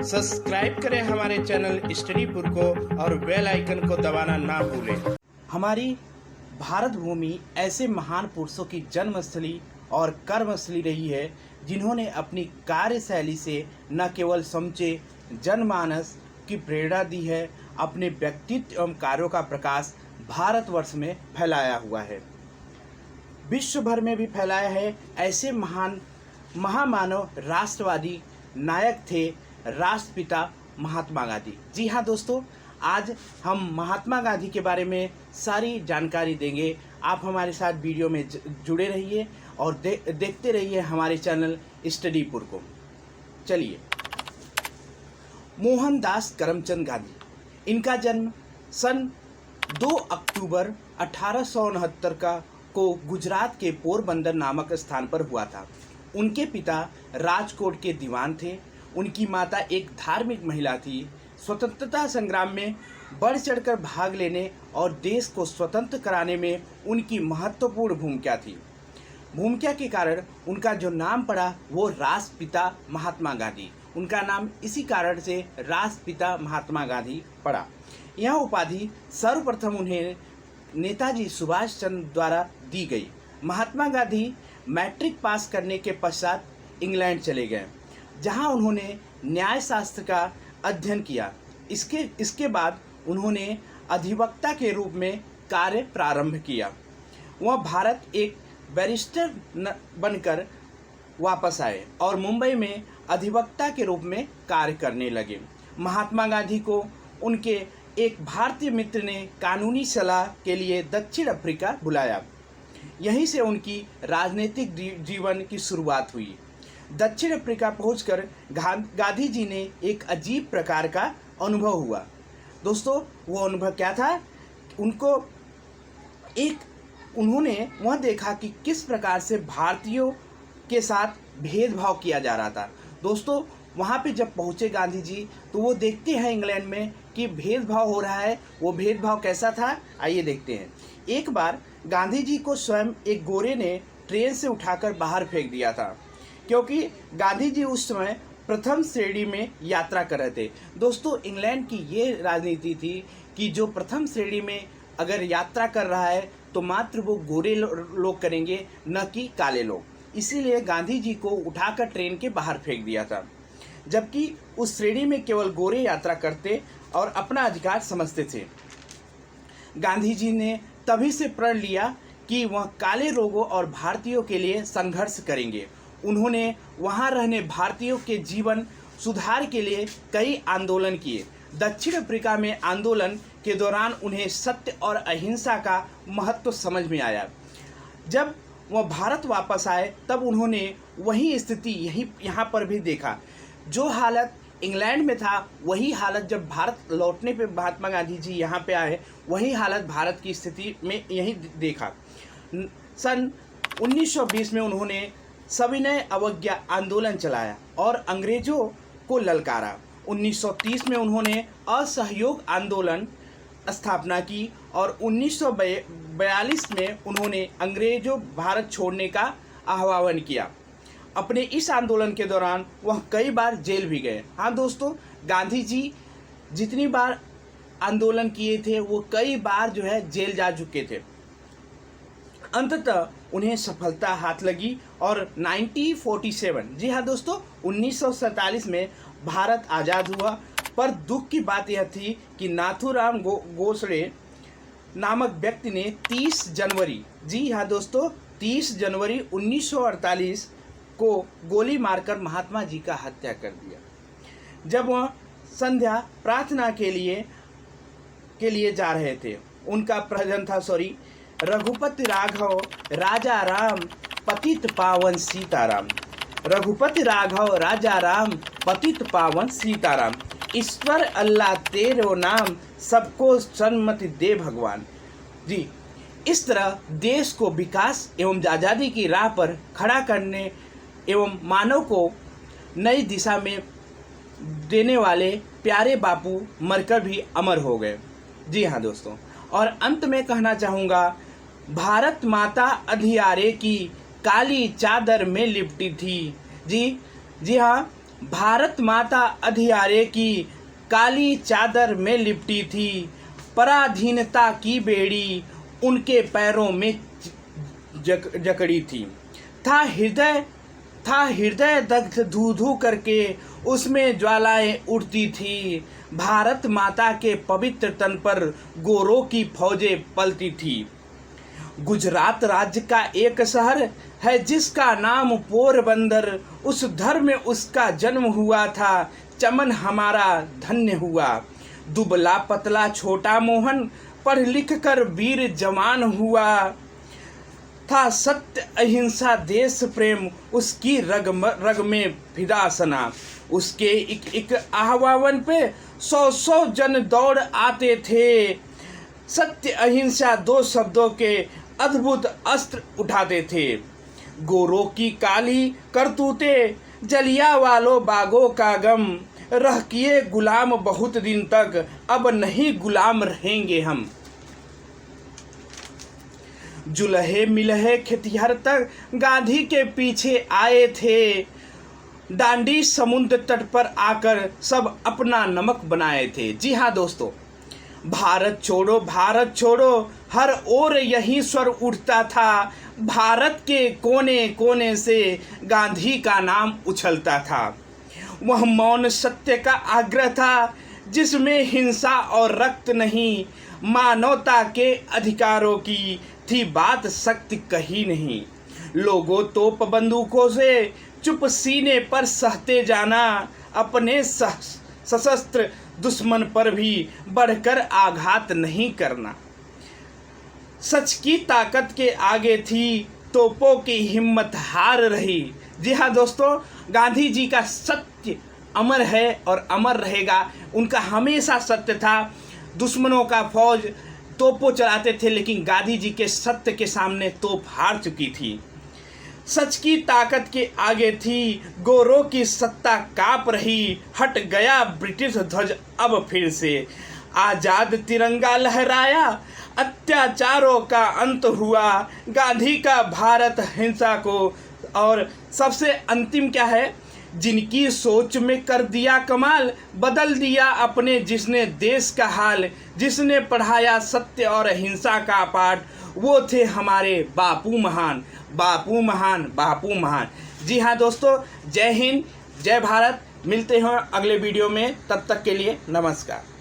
Subscribe करें हमारे channel स्टडीपुर को और बेल आइकन को दबाना ना भूलें। हमारी भारत भूमि ऐसे महान पुरुषों की जन्मस्थली और कर्मस्थली रही है जिन्होंने अपनी कार्यशैली से न केवल समूचे जनमानस की प्रेरणा दी है, अपने व्यक्तित्व एवं कार्यों का प्रकाश भारतवर्ष में फैलाया हुआ है, विश्व भर में भी फैलाया है। ऐसे महान महामानव राष्ट्रवादी नायक थे राष्ट्रपिता महात्मा गांधी। जी हाँ दोस्तों, आज हम महात्मा गांधी के बारे में सारी जानकारी देंगे। आप हमारे साथ वीडियो में जुड़े रहिए और देखते रहिए हमारे चैनल स्टडीपुर को। चलिए, मोहनदास करमचंद गांधी, इनका जन्म सन 2 अक्टूबर 1869 को गुजरात के पोरबंदर नामक स्थान पर हुआ था। उनके पिता राजकोट के दीवान थे। उनकी माता एक धार्मिक महिला थी। स्वतंत्रता संग्राम में बढ़ चढ़कर भाग लेने और देश को स्वतंत्र कराने में उनकी महत्वपूर्ण भूमिका थी। भूमिका के कारण उनका जो नाम पड़ा वो राष्ट्रपिता महात्मा गांधी, उनका नाम इसी कारण से राष्ट्रपिता महात्मा गांधी पड़ा। यह उपाधि सर्वप्रथम उन्हें नेताजी सुभाष चंद्र द्वारा दी गई। महात्मा गांधी मैट्रिक पास करने के पश्चात इंग्लैंड चले गए, जहां उन्होंने न्यायशास्त्र का अध्ययन किया। इसके बाद उन्होंने अधिवक्ता के रूप में कार्य प्रारंभ किया। वह भारत एक बैरिस्टर बनकर वापस आए और मुंबई में अधिवक्ता के रूप में कार्य करने लगे। महात्मा गांधी को उनके एक भारतीय मित्र ने कानूनी सलाह के लिए दक्षिण अफ्रीका बुलाया। यहीं से उनकी राजनीतिक जीवन की शुरुआत हुई। दक्षिण अफ्रीका पहुंचकर गांधी जी ने एक अजीब प्रकार का अनुभव हुआ। दोस्तों, वो अनुभव क्या था? उन्होंने वह देखा कि किस प्रकार से भारतीयों के साथ भेदभाव किया जा रहा था। दोस्तों, वहाँ पे जब पहुँचे गांधी जी तो वो देखते हैं इंग्लैंड में कि भेदभाव हो रहा है। वो भेदभाव कैसा था, आइए देखते हैं। एक बार गांधी जी को स्वयं एक गोरे ने ट्रेन से उठाकर बाहर फेंक दिया था, क्योंकि गांधी जी उस समय प्रथम श्रेणी में यात्रा कर रहे थे। दोस्तों, इंग्लैंड की ये राजनीति थी कि जो प्रथम श्रेणी में अगर यात्रा कर रहा है तो मात्र वो गोरे लोग करेंगे, न कि काले लोग। इसीलिए गांधी जी को उठाकर ट्रेन के बाहर फेंक दिया था, जबकि उस श्रेणी में केवल गोरे यात्रा करते और अपना अधिकार समझते थे। गांधी जी ने तभी से प्रण लिया कि वह काले लोगों और भारतीयों के लिए संघर्ष करेंगे। उन्होंने वहां रहने भारतीयों के जीवन सुधार के लिए कई आंदोलन किए। दक्षिण अफ्रीका में आंदोलन के दौरान उन्हें सत्य और अहिंसा का महत्व समझ में आया। जब वह भारत वापस आए तब उन्होंने वही स्थिति यहाँ पर भी देखा। जो हालत इंग्लैंड में था वही हालत जब भारत लौटने पे महात्मा गांधी जी यहाँ पे आए, वही हालत भारत की स्थिति में यही देखा। सन 1920 में उन्होंने सविनय अवज्ञा आंदोलन चलाया और अंग्रेजों को ललकारा। 1930 में उन्होंने असहयोग आंदोलन स्थापना की और 1942 में उन्होंने अंग्रेजों भारत छोड़ने का आह्वान किया। अपने इस आंदोलन के दौरान वह कई बार जेल भी गए। हाँ दोस्तों, गांधी जी जितनी बार आंदोलन किए थे वो कई बार जो है जेल जा चुके थे। अंततः उन्हें सफलता हाथ लगी और 1947, जी हाँ दोस्तों, 1947 में भारत आज़ाद हुआ। पर दुख की बात यह थी कि नाथूराम गोडसे नामक व्यक्ति ने 30 जनवरी, जी हाँ दोस्तों, 30 जनवरी 1948 को गोली मारकर महात्मा जी का हत्या कर दिया। जब वह संध्या प्रार्थना के लिए जा रहे थे। उनका भजन था रघुपति राघव राजा राम पतित पावन सीताराम। रघुपति राघव राजा राम पतित पावन सीताराम। ईश्वर अल्लाह तेरो नाम सबको सन्मति दे भगवान। जी, इस तरह देश को विकास एवं आज़ादी की राह पर खड़ा करने एवं मानव को नई दिशा में देने वाले प्यारे बापू मरकर भी अमर हो गए। जी हाँ दोस्तों, और अंत में कहना चाहूँगा, भारत माता अंधियारे की काली चादर में लिपटी थी। जी हाँ, भारत माता अधियारे की काली चादर में लिपटी थी, पराधीनता की बेड़ी उनके पैरों में जकड़ी थी। था हृदय दग्ध धू धू करके उसमें ज्वालाएं उठती थी। भारत माता के पवित्र तन पर गोरों की फौजें पलती थी। गुजरात राज्य का एक शहर है जिसका नाम पोरबंदर, उस धर में उसका जन्म हुआ था, चमन हमारा धन्य हुआ। दुबला पतला छोटा मोहन पढ़ लिख कर वीर जवान हुआ था, सत्य अहिंसा देश प्रेम उसकी रग में फिदा सना। उसके एक आह्वान पे 100 जन दौड़ आते थे, सत्य अहिंसा 2 शब्दों के अद्भुत अस्त्र उठाते थे। गोरों की काली करतूते जलियांवाला बागों का गम, रह किए गुलाम बहुत दिन तक, अब नहीं गुलाम रहेंगे हम। जुलहे मिलहे खेतिहर तक गांधी के पीछे आए थे, डांडी समुद्र तट पर आकर सब अपना नमक बनाए थे। जी हाँ दोस्तों, भारत छोड़ो हर ओर यही स्वर उठता था। भारत के कोने कोने से गांधी का नाम उछलता था। वह मौन सत्य का आग्रह था जिसमें हिंसा और रक्त नहीं, मानवता के अधिकारों की थी बात, शक्ति कहीं नहीं। लोगों तोप बंदूकों से चुप सीने पर सहते जाना, अपने सशस्त्र दुश्मन पर भी बढ़कर आघात नहीं करना। सच की ताकत के आगे थी तोपों की हिम्मत हार रही। जी हाँ दोस्तों, गांधी जी का सत्य अमर है और अमर रहेगा। उनका हमेशा सत्य था। दुश्मनों का फौज तोपों चलाते थे, लेकिन गांधी जी के सत्य के सामने तोप हार चुकी थी। सच की ताकत के आगे थी गोरों की सत्ता काँप रही, हट गया ब्रिटिश ध्वज अब फिर से। आज़ाद तिरंगा लहराया, अत्याचारों का अंत हुआ, गांधी का भारत हिंसा को। और सबसे अंतिम क्या है, जिनकी सोच में कर दिया कमाल, बदल दिया अपने जिसने देश का हाल, जिसने पढ़ाया सत्य और अहिंसा का पाठ, वो थे हमारे बापू महान, बापू महान, बापू महान। जी हाँ दोस्तों, जय हिंद, जय भारत। मिलते हैं अगले वीडियो में, तब तक के लिए नमस्कार।